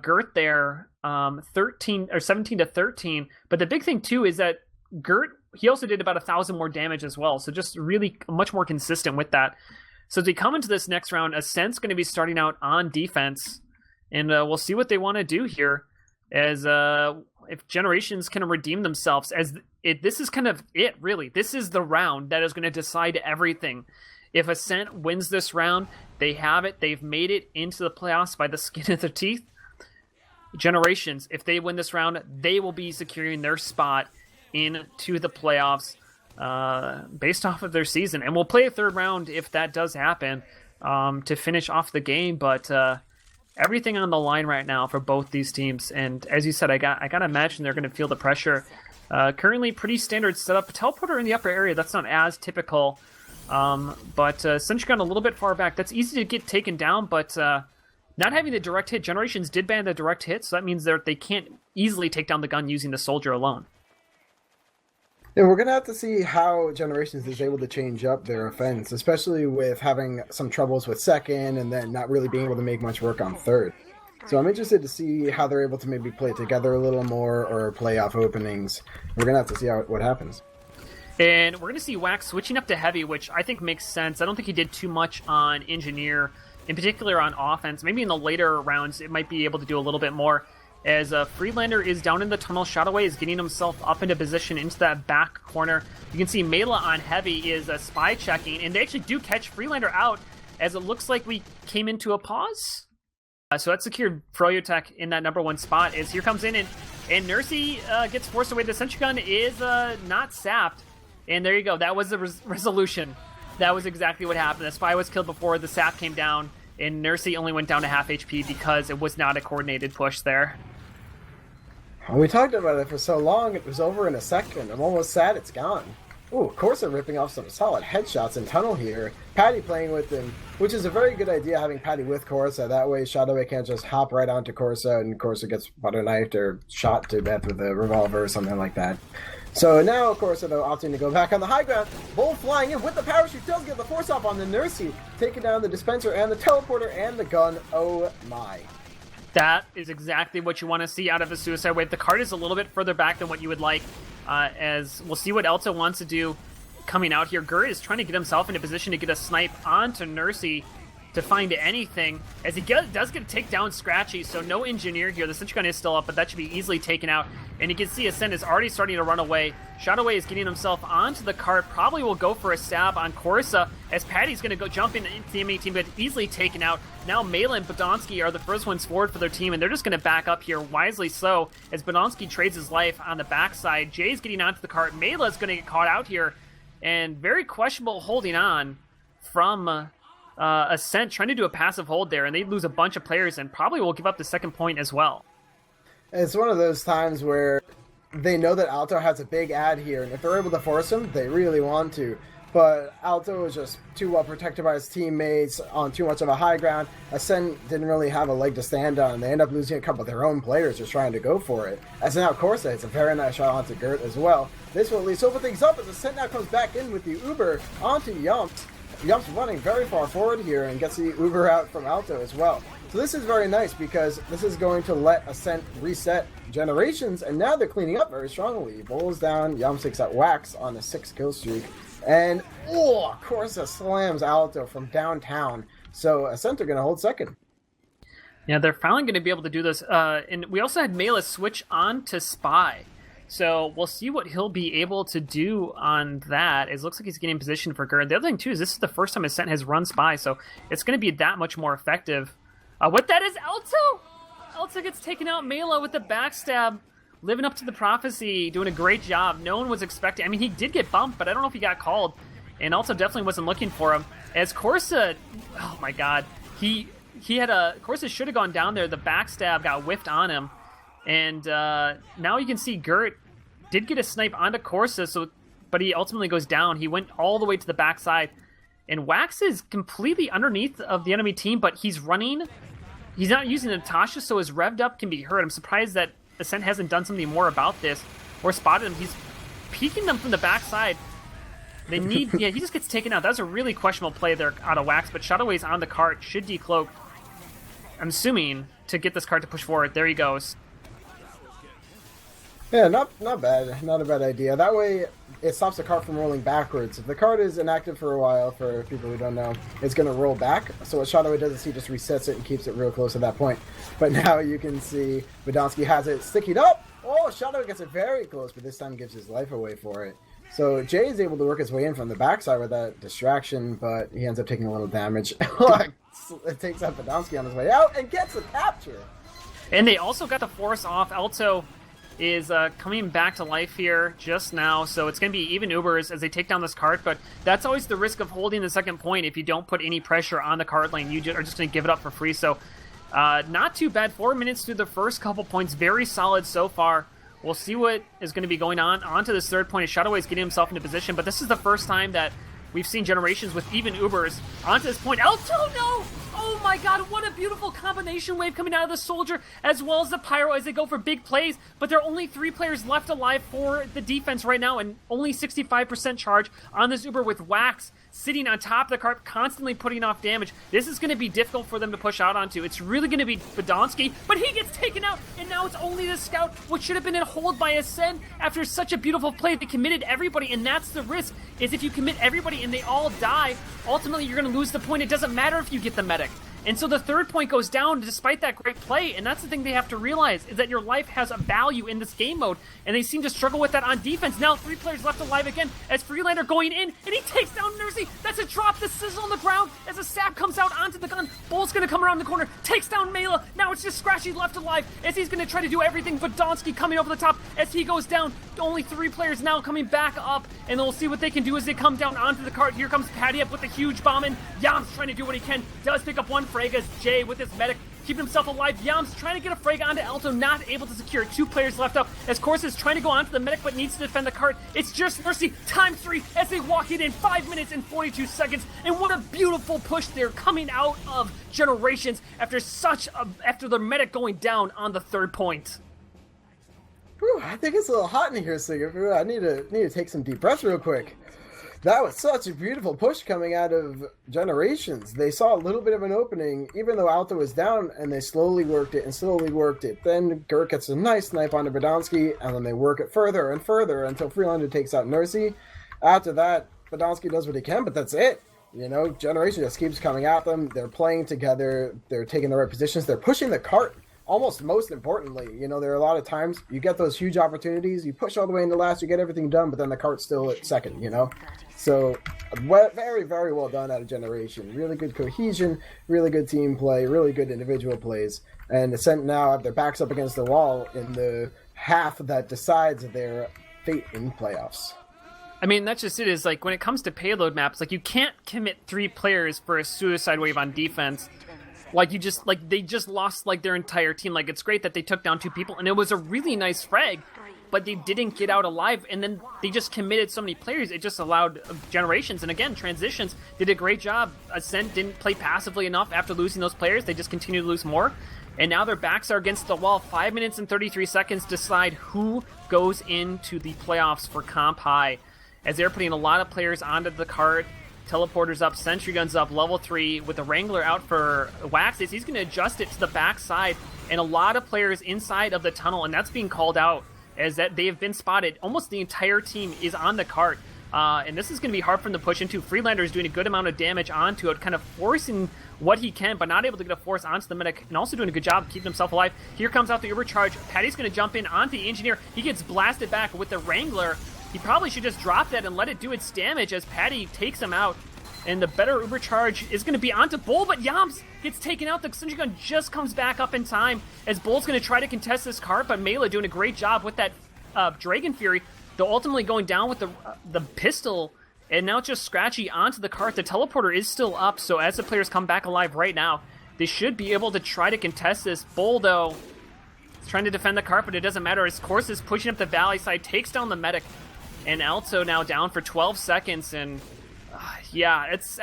Gert there, 17 to 13. But the big thing too is that Gert, he also did about 1,000 more damage as well. So just really much more consistent with that. So as we come into this next round, Ascent's going to be starting out on defense, and we'll see what they want to do here. As if Generations can redeem themselves, this is kind of it, really. This is the round that is going to decide everything. If Ascent wins this round, they have it. They've made it into the playoffs by the skin of their teeth. Generations, if they win this round, they will be securing their spot into the playoffs based off of their season. And we'll play a third round if that does happen to finish off the game. But everything on the line right now for both these teams. And as you said, I got to imagine they're going to feel the pressure. Currently, pretty standard setup. Teleporter in the upper area, that's not as typical. But Senchgun a little bit far back. That's easy to get taken down, but not having the direct hit, Generations did ban the direct hit, so that means they can't easily take down the gun using the soldier alone. Yeah, we're going to have to see how Generations is able to change up their offense, especially with having some troubles with second and then not really being able to make much work on third. So I'm interested to see how they're able to maybe play together a little more or play off openings. We're going to have to see what happens. And we're going to see Wax switching up to Heavy, which I think makes sense. I don't think he did too much on Engineer, in particular on offense. Maybe in the later rounds, it might be able to do a little bit more. As Prolander is down in the tunnel, Shotaway is getting himself up into position into that back corner. You can see Mela on Heavy is spy checking, and they actually do catch Prolander out, as it looks like we came into a pause. So that secured Froyotech in that number 1 spot. As here comes in, and Nursey gets forced away. The sentry gun is not sapped. And there you go. That was the resolution. That was exactly what happened. The spy was killed before the sap came down, and Nursey only went down to half HP because it was not a coordinated push there. We talked about it for so long, it was over in a second. I'm almost sad it's gone. Ooh, Corsa ripping off some solid headshots in tunnel here. Patty playing with him, which is a very good idea, having Patty with Corsa. That way Shadowway can't just hop right onto Corsa and Corsa gets butter knifed or shot to death with a revolver or something like that. So now, of course, they're opting to go back on the high ground. Bull flying in with the parachute does get the force off on the Nursey, taking down the dispenser and the teleporter and the gun. Oh my. That is exactly what you want to see out of a suicide wave. The card is a little bit further back than what you would like, as we'll see what Elta wants to do coming out here. Gert is trying to get himself into position to get a snipe onto Nursey to find anything, as he does get to take down Scratchy, so no engineer here. The sentry gun is still up, but that should be easily taken out. And you can see Ascent is already starting to run away. Shadowway is getting himself onto the cart, probably will go for a stab on Corsa, as Patty's going to go jump into the enemy team, but easily taken out. Now Mela and Badonsky are the first ones forward for their team, and they're just going to back up here, wisely so, as Badonsky trades his life on the backside. Jay's getting onto the cart. Mela's going to get caught out here, and very questionable holding on from Ascent, trying to do a passive hold there, and they lose a bunch of players and probably will give up the second point as well. It's one of those times where they know that Alto has a big ad here, and if they're able to force him, they really want to. But Alto is just too well protected by his teammates on too much of a high ground. Ascent didn't really have a leg to stand on. They end up losing a couple of their own players just trying to go for it. As now Corsa hits a very nice shot onto Gert as well. This will at least open things up as Ascent now comes back in with the Uber onto Yumps. Yumps running very far forward here and gets the Uber out from Alto as well. So this is very nice because this is going to let Ascent reset Generations, and now they're cleaning up very strongly. Bulls down, Yumps takes out Wax on a 6-kill streak, and Corsa slams Alto from downtown. So Ascent are going to hold second. Yeah, they're finally going to be able to do this. And we also had Mela switch on to Spy. So we'll see what he'll be able to do on that. It looks like he's getting positioned for Gerd. The other thing, too, is this is the first time Ascent has run Spy, so it's going to be that much more effective. What that is, Alto! Alto gets taken out. Mela with the backstab, living up to the prophecy, doing a great job. No one was expecting. I mean, he did get bumped, but I don't know if he got called. And Alto definitely wasn't looking for him. As Corsa, oh my god, Corsa should have gone down there. The backstab got whiffed on him. And now you can see Gert did get a snipe onto Corsa, but he ultimately goes down. He went all the way to the backside. And Wax is completely underneath of the enemy team, but he's running. He's not using Natasha, so his revved up can be hurt. I'm surprised that Ascent hasn't done something more about this or spotted him. He's peeking them from the backside. They need... yeah, he just gets taken out. That was a really questionable play there out of Wax, but Shadowway's on the cart, should decloak, I'm assuming, to get this cart to push forward. There he goes. Yeah, not bad. Not a bad idea. That way, it stops the cart from rolling backwards. If the cart is inactive for a while, for people who don't know, it's going to roll back. So what Shadowway does is he just resets it and keeps it real close at that point. But now you can see Badonsky has it sticking up. Oh, Shadowway gets it very close, but this time gives his life away for it. So Jay is able to work his way in from the backside with that distraction, but he ends up taking a little damage. It takes out Badonsky on his way out and gets a capture. And they also got the force off. Alto is coming back to life here just now, so it's going to be even Ubers as they take down this cart, but that's always the risk of holding the second point. If you don't put any pressure on the cart lane, you are just going to give it up for free. So not too bad. 4 minutes through the first couple points. Very solid so far. We'll see what is going to be going on to this third point. As Shadowway's getting himself into position, but this is the first time that we've seen Generations with even Ubers onto this point. Alto, no! Oh my god, what a beautiful combination wave coming out of the Soldier, as well as the Pyro as they go for big plays, but there are only 3 players left alive for the defense right now, and only 65% charge on this Uber with Wax sitting on top of the cart, constantly putting off damage. This is going to be difficult for them to push out onto. It's really going to be Badonsky, but he gets taken out, and now it's only the Scout, which should have been a hold by Ascent after such a beautiful play. They committed everybody, and that's the risk, is if you commit everybody and they all die, ultimately you're going to lose the point. It doesn't matter if you get the medic. And so the third point goes down despite that great play, and that's the thing they have to realize, is that your life has a value in this game mode, and they seem to struggle with that on defense. Now 3 players left alive again as Prolander going in, and he takes down Nursey. That's a drop, the sizzle on the ground as a sap comes out onto the gun. Bull's gonna come around the corner, takes down Mela. Now it's just Scratchy left alive as he's gonna try to do everything, but Donsky coming over the top as he goes down. Only 3 players now coming back up, and we'll see what they can do as they come down onto the cart. Here comes Patty up with a huge bomb in. Yam's trying to do what he can, does pick up 1 frag as Jay with his medic keeping himself alive. Yam's trying to get a frag onto Alto, not able to secure. 2 players left up as Corsa is trying to go onto the medic but needs to defend the cart. It's just Mercy times 3 as they walk it in 5 minutes and 42 seconds. And what a beautiful push there coming out of Generations after their medic going down on the third point. Whew, I think it's a little hot in here, Sigafoo. I need to take some deep breaths real quick. That was such a beautiful push coming out of Generations. They saw a little bit of an opening, even though Alto was down, and they slowly worked it and slowly worked it. Then Gert gets a nice snipe onto Badonsky, and then they work it further and further until Prolander takes out Nursey. After that, Badonsky does what he can, but that's it. You know, Generation just keeps coming at them. They're playing together. They're taking the right positions. They're pushing the cart. Almost most importantly, you know, there are a lot of times you get those huge opportunities, you push all the way into last, you get everything done, but then the cart's still at second, you know? So, very, very well done out of Generation. Really good cohesion, really good team play, really good individual plays. And Ascent now have their backs up against the wall in the half that decides their fate in playoffs. I mean, that's just it, is like, when it comes to payload maps, like, you can't commit 3 players for a suicide wave on defense. Like, they just lost, like, their entire team. Like, it's great that they took down 2 people, and it was a really nice frag, but they didn't get out alive, and then they just committed so many players. It just allowed Generations, and again, Transitions did a great job. Ascent didn't play passively enough after losing those players. They just continued to lose more, and now their backs are against the wall. 5 minutes and 33 seconds decide who goes into the playoffs for Comp High, as they're putting a lot of players onto the cart. Teleporters up, Sentry Guns up, level 3, with the Wrangler out for Wax. He's going to adjust it to the backside, and a lot of players inside of the tunnel, and that's being called out, as that they have been spotted. Almost the entire team is on the cart, and this is going to be hard for them to push into. Freelander is doing a good amount of damage onto it, kind of forcing what he can, but not able to get a force onto the medic, and also doing a good job of keeping himself alive. Here comes out the overcharge. Patty's going to jump in onto the Engineer. He gets blasted back with the Wrangler. He probably should just drop that and let it do its damage as Patty takes him out. And the better Uber charge is going to be onto Bull, but Yams gets taken out. The Sentry Gun just comes back up in time as Bull's going to try to contest this cart, but Mela doing a great job with that Dragon Fury, though ultimately going down with the pistol, and now just Scratchy onto the cart. The teleporter is still up, so as the players come back alive right now, they should be able to try to contest this. Bull, though, He's trying to defend the cart, but it doesn't matter. His course is pushing up the valley side, takes down the medic. And Alto now down for 12 seconds, and yeah, it's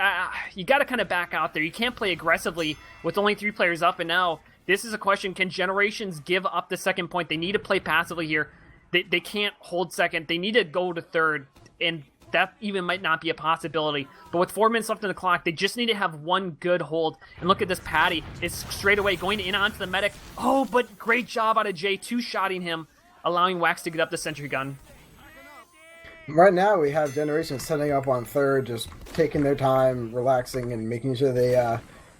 you got to kind of back out there. You can't play aggressively with only 3 players up, and now this is a question: can Generations give up the second point? They need to play passively here. They can't hold second. They need to go to third, and that even might not be a possibility. But with 4 minutes left on the clock, they just need to have one good hold. And look at this, Patty is straight away going in onto the medic. Oh, but great job out of Jay, 2-shotting him, allowing Wax to get up the sentry gun. Right now, we have Generations setting up on third, just taking their time, relaxing, and making sure they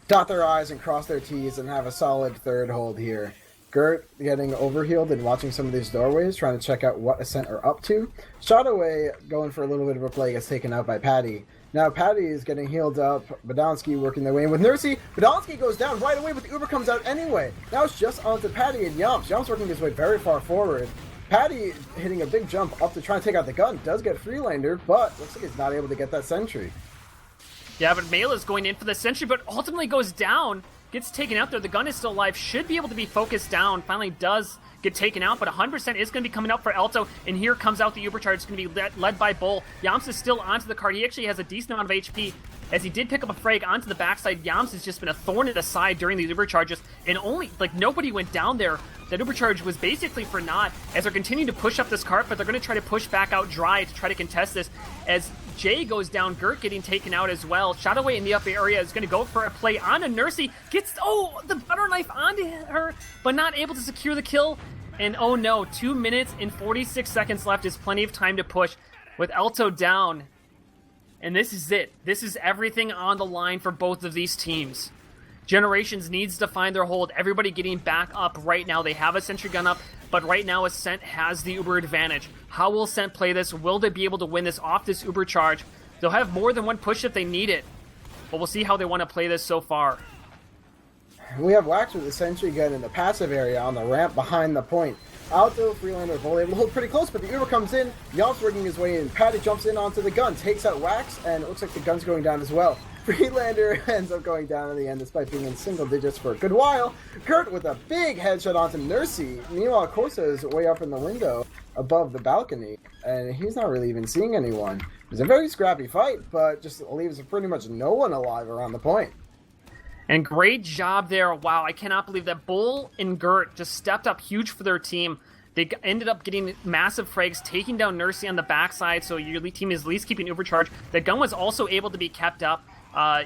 dot their I's and cross their T's and have a solid third hold here. Gert getting overhealed and watching some of these doorways, trying to check out what Ascent are up to. Shot away, going for a little bit of a play, gets taken out by Patty. Now Patty is getting healed up, Badonsky working their way in with Nursey. Badonsky goes down right away, but the Uber comes out anyway. Now it's just onto Patty and Yumps. Yumps working his way very far forward. Patty hitting a big jump up to try and take out the gun. Does get Freelander, but looks like he's not able to get that sentry. Yeah, but Mela's going in for the sentry, but ultimately goes down. Gets taken out there. The gun is still alive. Should be able to be focused down. Finally does get taken out, but 100% is going to be coming up for Alto. And here comes out the Ubercharge. It's going to be led by Bull. Yams is still onto the card. He actually has a decent amount of HP, as he did pick up a frag onto the backside. Yams has just been a thorn in the side during these Ubercharges, and only, like, nobody went down there. That Ubercharge was basically for naught, as they're continuing to push up this cart, but they're going to try to push back out dry to try to contest this. As Jay goes down, Gert getting taken out as well. Shot away in the upper area is going to go for a play on a Nursey. Gets, the butter knife onto her, but not able to secure the kill. And oh no, 2 minutes and 46 seconds left is plenty of time to push with Alto down. And this is it. This is everything on the line for both of these teams. Generations needs to find their hold. Everybody getting back up right now. They have a sentry gun up, but right now Ascent has the Uber advantage. How will Ascent play this? Will they be able to win this off this Uber charge? They'll have more than one push if they need it, but we'll see how they want to play this so far. We have Wax with the sentry gun in the passive area on the ramp behind the point. Alto, Freelander, Bull able to hold pretty close, but the Uber comes in. Yomps working his way in. Patty jumps in onto the gun, takes out Wax, and it looks like the gun's going down as well. Freelander ends up going down in the end despite being in single digits for a good while. Kurt with a big headshot onto Nursey. Meanwhile, Corsa is way up in the window above the balcony, and he's not really even seeing anyone. It was a very scrappy fight, but just leaves pretty much no one alive around the point. And great job there. Wow, I cannot believe that Bull and Gert just stepped up huge for their team. They ended up getting massive frags, taking down Nursey on the backside, so your team is at least keeping overcharge. The gun was also able to be kept up.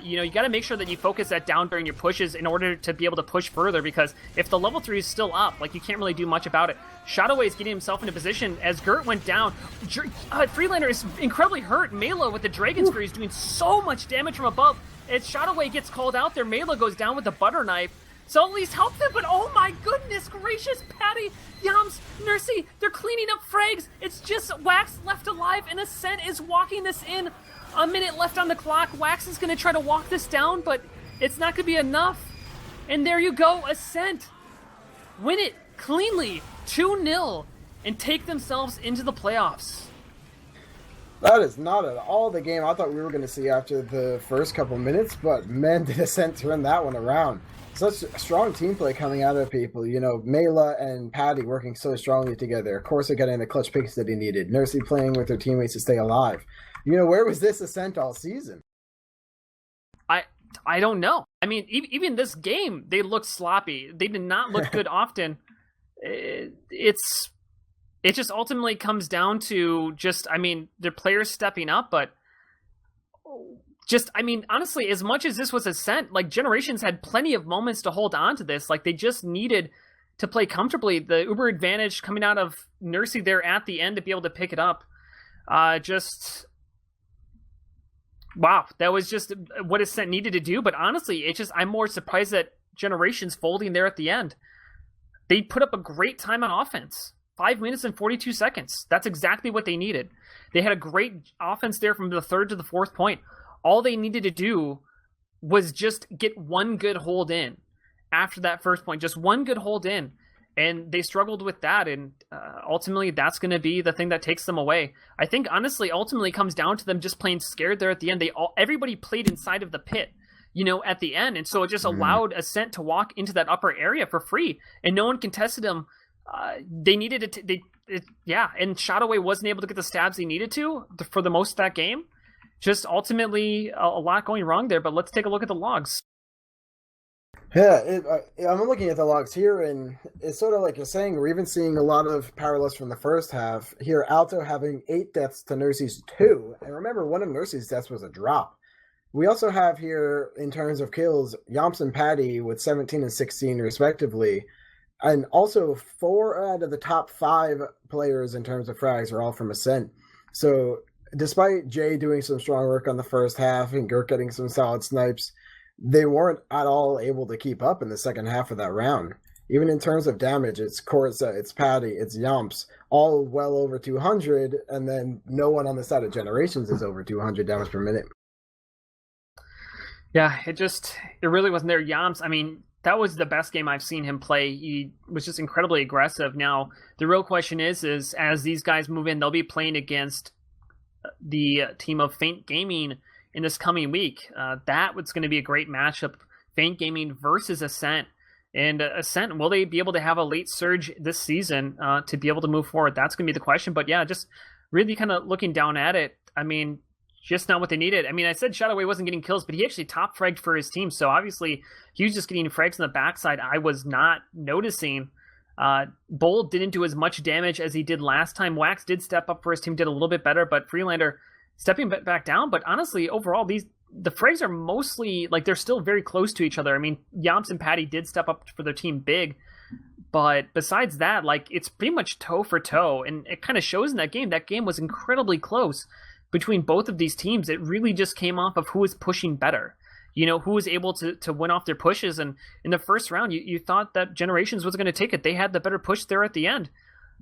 You got to make sure that you focus that down during your pushes in order to be able to push further, because if the level 3 is still up, like, you can't really do much about it. Shotaway is getting himself into position as Gert went down. Freelander is incredibly hurt. Mela with the Dragon Spear is doing so much damage from above. As Shotaway gets called out there, Mela goes down with the butter knife. So at least help them, but oh my goodness gracious, Patty, Yams, Nursey, they're cleaning up frags. It's just Wax left alive, and Ascent is walking this in. A minute left on the clock. Wax is going to try to walk this down, but it's not going to be enough. And there you go, Ascent win it cleanly, 2-0, and take themselves into the playoffs. That is not at all the game I thought we were going to see after the first couple minutes, but man, did Ascent turn that one around. Such strong team play coming out of people. Mela and Patty working so strongly together. Corsa getting the clutch picks that he needed. Nursey playing with her teammates to stay alive. Where was this Ascent all season? I don't know. I mean, even this game, they looked sloppy. They did not look good often. It just ultimately comes down to their players stepping up, but honestly, as much as this was Ascent, like, Generations had plenty of moments to hold on to this. Like, they just needed to play comfortably. The Uber advantage coming out of Nursey there at the end to be able to pick it up. Wow, that was just what Ascent needed to do. But honestly, I'm more surprised that Generations folding there at the end. They put up a great time on offense. 5 minutes and 42 seconds. That's exactly what they needed. They had a great offense there from the third to the fourth point. All they needed to do was just get one good hold in after that first point. Just one good hold in. And they struggled with that. And ultimately, that's going to be the thing that takes them away. I think, honestly, ultimately comes down to them just playing scared there at the end. Everybody played inside of the pit, at the end. And so it just allowed Ascent to walk into that upper area for free. And no one contested them They needed and Shadowway wasn't able to get the stabs he needed to for the most of that game. Just ultimately a lot going wrong there, but let's take a look at the logs. Yeah, I'm looking at the logs here, and it's sort of like you're saying, we're even seeing a lot of parallels from the first half. Here, Alto having 8 deaths to Nursey's 2, and remember, one of Nursey's deaths was a drop. We also have here, in terms of kills, Yomps and Patty with 17 and 16 respectively, and also 4 out of the top 5 players in terms of frags are all from Ascent. So despite Jay doing some strong work on the first half and Gert getting some solid snipes, they weren't at all able to keep up in the second half of that round. Even in terms of damage, it's Corsa, it's Patty, it's Yomps, all well over 200, and then no one on the side of Generations is over 200 damage per minute. Yeah, it really wasn't there. Yomps, I mean, that was the best game I've seen him play. He was just incredibly aggressive. Now, the real question is as these guys move in, they'll be playing against the team of Feint Gaming in this coming week. That was going to be a great matchup. Feint Gaming versus Ascent. And Ascent, will they be able to have a late surge this season to be able to move forward? That's going to be the question. But yeah, just really kind of looking down at it, I mean, just not what they needed. I mean, I said Shadowway wasn't getting kills, but he actually top fragged for his team. So obviously, he was just getting frags on the backside. I was not noticing. Bold didn't do as much damage as he did last time. Wax did step up for his team, did a little bit better, but Prolander stepping back down. But honestly, overall, the frags are mostly, like, they're still very close to each other. I mean, Yomps and Patty did step up for their team big, but besides that, like, it's pretty much toe for toe, and it kind of shows in that game. That game was incredibly close between both of these teams. It really just came off of who was pushing better. You know, who was able to win off their pushes. And in the first round, you thought that Generations was going to take it. They had the better push there at the end,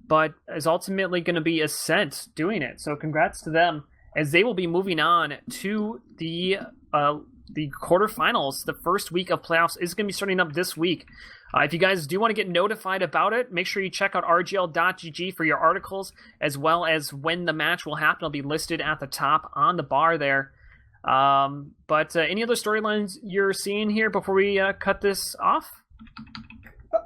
but is ultimately going to be Ascent doing it. So congrats to them, as they will be moving on to the quarterfinals. The first week of playoffs is going to be starting up this week. If you guys do want to get notified about it, make sure you check out rgl.gg for your articles, as well as when the match will happen. It'll be listed at the top on the bar there. But any other storylines you're seeing here before we cut this off?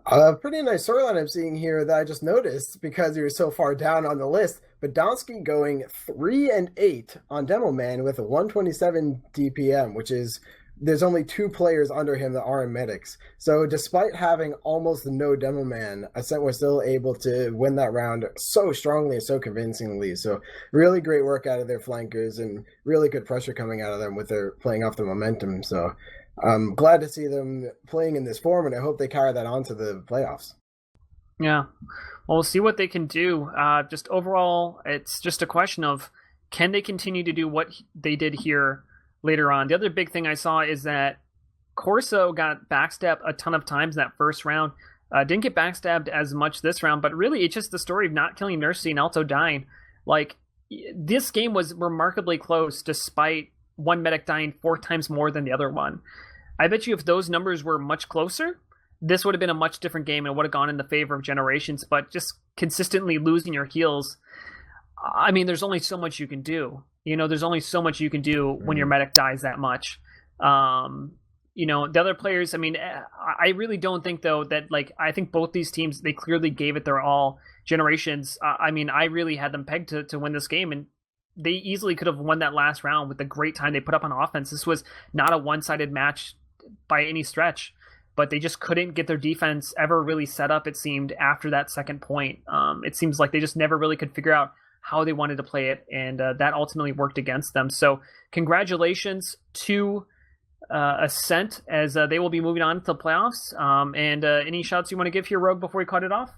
A pretty nice storyline I'm seeing here that I just noticed because you're so far down on the list. But Donsky going 3-8 on Demo Man with a 127 DPM, which is, there's only 2 players under him that aren't medics. So despite having almost no Demo Man, Ascent was still able to win that round so strongly and so convincingly. So really great work out of their flankers and really good pressure coming out of them with their playing off the momentum. So I'm glad to see them playing in this form, and I hope they carry that on to the playoffs. Yeah. Well, we'll see what they can do. Just overall, it's just a question of, can they continue to do what they did here later on? The other big thing I saw is that Corso got backstabbed a ton of times in that first round. Didn't get backstabbed as much this round, but really it's just the story of not killing Nursey and Alto dying. Like, this game was remarkably close despite one medic dying 4 times more than the other one. I bet you if those numbers were much closer, this would have been a much different game and would have gone in the favor of Generations. But just consistently losing your heals, I mean, there's only so much you can do. You know, there's only so much you can do when your medic dies that much. You know, the other players, I mean, I really don't think, though, that, like, I think both these teams, they clearly gave it their all. Generations, I mean, I really had them pegged to win this game, and they easily could have won that last round with the great time they put up on offense. This was not a one-sided match by any stretch, but they just couldn't get their defense ever really set up, it seemed, after that second point. It seems like they just never really could figure out how they wanted to play it, and that ultimately worked against them. So congratulations to Ascent, as they will be moving on to the playoffs. And any shots you want to give here, Rogue, before we cut it off?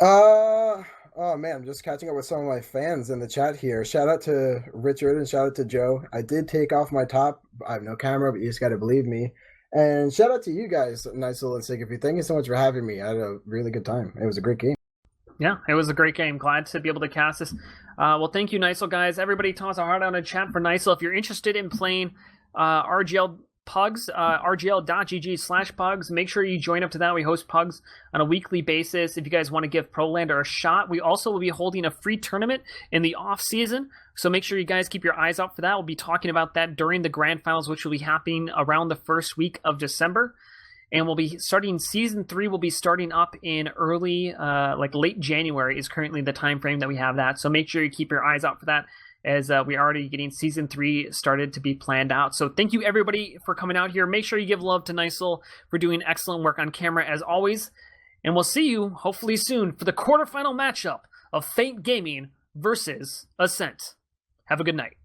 Oh man, I'm just catching up with some of my fans in the chat here. Shout out to Richard and shout out to Joe. I did take off my top. I have no camera, but you just got to believe me. And shout out to you guys, Nice and sigafoo. Thank you so much for having me. I had a really good time. It was a great game. Yeah, it was a great game. Glad to be able to cast this. Well, thank you, Nicel, guys. Everybody toss a heart out in the chat for Nicel. If you're interested in playing RGL Pugs, rgl.gg/pugs. Make sure you join up to that. We host Pugs on a weekly basis. If you guys want to give Prolander a shot, we also will be holding a free tournament in the off season. So make sure you guys keep your eyes out for that. We'll be talking about that during the grand finals, which will be happening around the first week of December. and we'll be starting season 3. Will be starting up in early, like late January is currently the time frame that we have that. So make sure you keep your eyes out for that, as we're already getting season 3 started to be planned out. So thank you everybody for coming out here. Make sure you give love to Niceal for doing excellent work on camera as always, and we'll see you hopefully soon for the quarterfinal matchup of Fate Gaming versus Ascent. Have a good night.